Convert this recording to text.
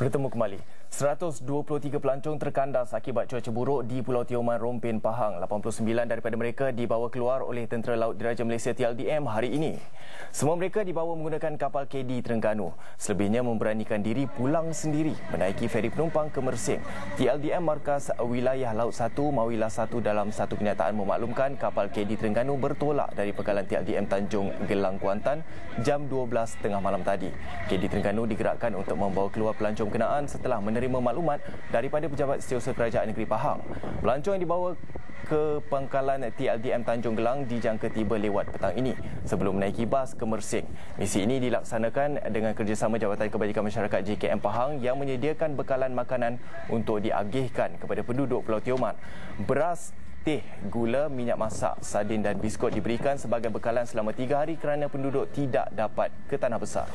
Bertemu kembali. 123 pelancong terkandas akibat cuaca buruk di Pulau Tioman, Rompin, Pahang. 89 daripada mereka dibawa keluar oleh Tentera Laut Diraja Malaysia TLDM hari ini. Semua mereka dibawa menggunakan kapal KD Terengganu. Selebihnya memberanikan diri pulang sendiri menaiki feri penumpang ke Mersing. TLDM Markas Wilayah Laut 1 Mawilah 1 dalam satu kenyataan memaklumkan kapal KD Terengganu bertolak dari pekalan TLDM Tanjung Gelang, Kuantan jam 12.30 malam tadi. KD Terengganu digerakkan untuk membawa keluar pelancong berkenaan setelah menerima maklumat daripada Pejabat Setiausaha Kerajaan Negeri Pahang. Pelancong yang dibawa ke pangkalan TLDM Tanjung Gelang dijangka tiba lewat petang ini sebelum menaiki bas ke Mersing. Misi ini dilaksanakan dengan kerjasama Jabatan Kebajikan Masyarakat JKM Pahang yang menyediakan bekalan makanan untuk diagihkan kepada penduduk Pulau Tioman. Beras, teh, gula, minyak masak, sardin dan biskut diberikan sebagai bekalan selama 3 hari kerana penduduk tidak dapat ke Tanah Besar.